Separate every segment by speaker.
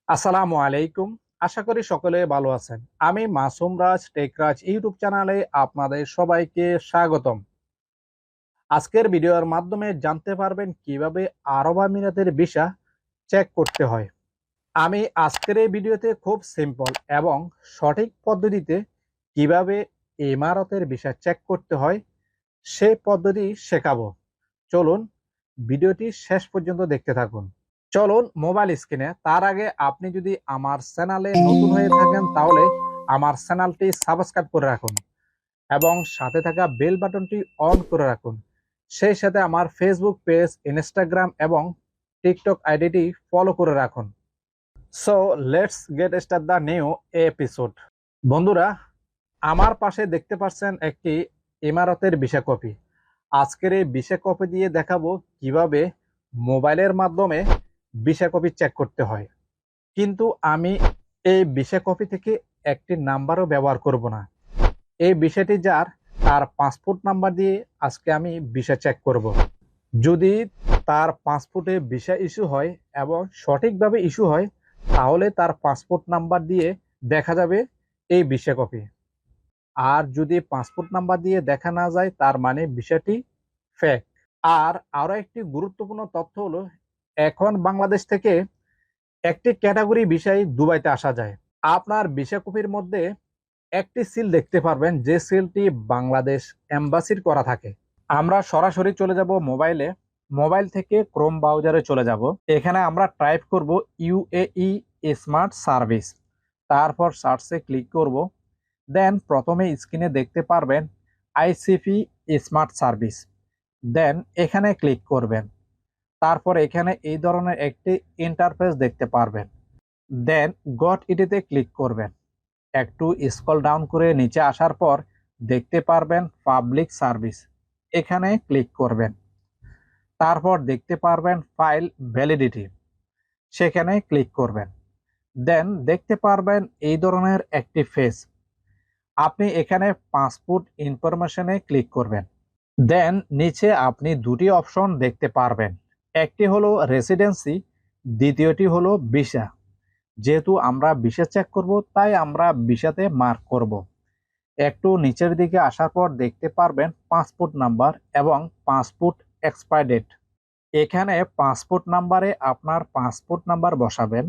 Speaker 1: আসসালামু আলাইকুম। আশা করি সকলে ভালো আছেন। আমি মাসুম রাজ টেকরাজ ইউটিউব চ্যানেলে আপনাদের সবাইকে স্বাগতম। আজকের ভিডিওর মাধ্যমে জানতে পারবেন কিভাবে আরব আমিরাতের ভিসা চেক করতে হয়। আমি আজকের এই ভিডিওতে খুব সিম্পল এবং সঠিক পদ্ধতিতে কিভাবে ইমারতের ভিসা চেক করতে হয় সেই পদ্ধতি শেখাবো। চলুন ভিডিওটি শেষ পর্যন্ত দেখতে থাকুন। চলুন মোবাইল স্ক্রিনে। তার আগে আপনি যদি আমার চ্যানেলে নতুন হয়ে থাকেন তাহলে আমার চ্যানেলটি সাবস্ক্রাইব করে রাখুন এবং সাথে থাকা বেল বাটনটি অন করে রাখুন। সেই সাথে আমার ফেসবুক পেজ, ইনস্টাগ্রাম এবং টিকটক আইডিটি ফলো করে রাখুন। So let's get start the new episode. বন্ধুরা, আমার পাশে দেখতে পাচ্ছেন একটি ইমারতের ভিসা কপি। আজকের এই ভিসা কপি দিয়ে দেখাবো কিভাবে মোবাইলের মাধ্যমে ভিসা কপি চেক করতে হয়। কিন্তু আমি এই ভিসা কপি থেকে একটি নাম্বারও ব্যবহার করব না। এই ভিসাটি যার, তার পাসপোর্ট নাম্বার দিয়ে আজকে আমি ভিসা চেক করব। যদি তার পাসপোর্টে ভিসা ইস্যু হয় এবং সঠিকভাবে ইস্যু হয় তাহলে তার পাসপোর্ট নাম্বার দিয়ে দেখা যাবে এই ভিসা কপি। আর যদি পাসপোর্ট নাম্বার দিয়ে দেখা না যায় তার মানে ভিসাটি ফেক। আর আরো একটি গুরুত্বপূর্ণ তথ্য হলো, এখন বাংলাদেশ থেকে একটি ক্যাটাগরি ভিসায় দুবাইতে আসা যায়। আপনার ভিসা কপির মধ্যে একটি সিল দেখতে পারবেন যে সিলটি বাংলাদেশ এম্বাসির করা থাকে। আমরা সরাসরি চলে যাব মোবাইলে। মোবাইল থেকে ক্রোম ব্রাউজারে চলে যাব। এখানে আমরা টাইপ করব ইউএই স্মার্ট সার্ভিস, তারপর সার্চে ক্লিক করব। দেন প্রথমে স্ক্রিনে দেখতে পারবেন আইসিপি স্মার্ট সার্ভিস। দেন এখানে ক্লিক করবেন। তারপর এখানে এই ধরনের একটি ইন্টারফেস দেখতে পারবেন। দেন গট ইটিতে ক্লিক করবেন। একটু স্ক্রল ডাউন করে নিচে আসার পর দেখতে পারবেন পাবলিক সার্ভিস, এখানে ক্লিক করবেন। তারপর দেখতে পারবেন ফাইল ভ্যালিডিটি, সেখানে ক্লিক করবেন। দেন দেখতে পারবেন এই ধরনের একটি পেজ। আপনি এখানে পাসপোর্ট ইনফরমেশনে ক্লিক করবেন। দেন নিচে আপনি দুটি অপশন দেখতে পারবেন, একটি হলো রেসিডেন্সি, দ্বিতীয়টি হলো ভিসা। যেহেতু আমরা ভিসা চেক করব তাই আমরা ভিসাতে মার্ক করব। একটু নিচের দিকে আসার পর দেখতে পারবেন পাসপোর্ট নাম্বার এবং পাসপোর্ট এক্সপায়ার ডেট। এখানে পাসপোর্ট নাম্বারে আপনার পাসপোর্ট নাম্বার বসাবেন।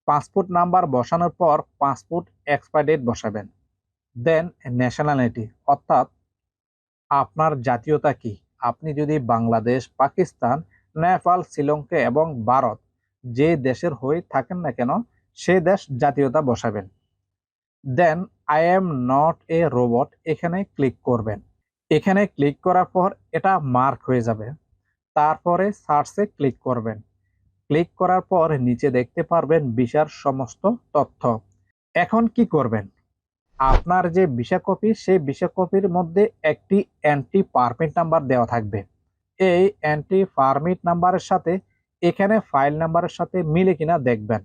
Speaker 1: পাসপোর্ট নাম্বার বসানোর পর পাসপোর্ট এক্সপায়ার ডেট বসাবেন। দেন ন্যাশনালিটি, অর্থাৎ আপনার জাতীয়তা কি। আপনি যদি বাংলাদেশ, পাকিস্তান, নেপাল, শ্রীলঙ্কা এবং ভারত যে দেশের হয়ে থাকেন না কেন সে দেশ জাতীয়তা বসাবেন। Then I am not a robot, এখানে ক্লিক করবেন। এখানে ক্লিক করার পর এটা মার্ক হয়ে যাবে। তারপরে সার্চে ক্লিক করবেন। ক্লিক করার পর নিচে দেখতে পারবেন ভিসার সমস্ত তথ্য। এখন কি করবেন, আপনার যে ভিসা কপি সেই ভিসা কপির মধ্যে একটি এন্ট্রি পারমিট নাম্বার দেওয়া থাকবে। এই এন্ট্রি পারমিট নাম্বারের সাথে এখানে ফাইল নাম্বারের সাথে মিলে কিনা দেখবেন।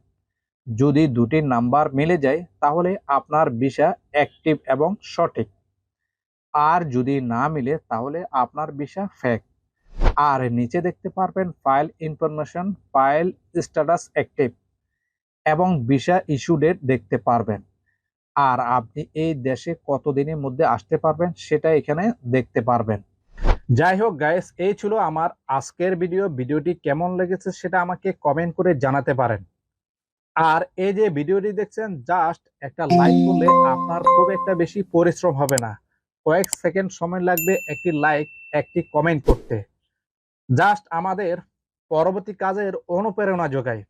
Speaker 1: যদি দুটি নাম্বার মিলে যায় তাহলে আপনার ভিসা অ্যাক্টিভ এবং সঠিক। আর যদি না মিলে তাহলে আপনার ভিসা ফেক। আর নিচে দেখতে পারবেন file information, file status active এবং ভিসা ইস্যু ডেট দেখতে পারবেন। আর আপনি এই দেশে কতদিনের মধ্যে আসতে পারবেন সেটা এখানে দেখতে পারবেন। যাই হোক গাইস, এই ছিল আমার আজকের ভিডিওটি কেমন লেগেছে সেটা আমাকে কমেন্ট করে জানাতে পারেন। আর এই যে ভিডিওটি দেখছেন, জাস্ট একটা লাইক করলে আপনার খুব একটা বেশি পরিশ্রম হবে না। কয়েক সেকেন্ড সময় লাগবে একটি লাইক, একটি কমেন্ট করতে। জাস্ট আমাদের পরবর্তী কাজের অনুপ্রেরণা যোগায়।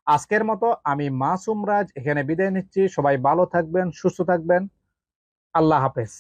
Speaker 1: আজকের মতো আমি মাসুম রাজ এখানে বিদায় নিচ্ছি। সবাই ভালো থাকবেন, সুস্থ থাকবেন। আল্লাহ হাফেজ।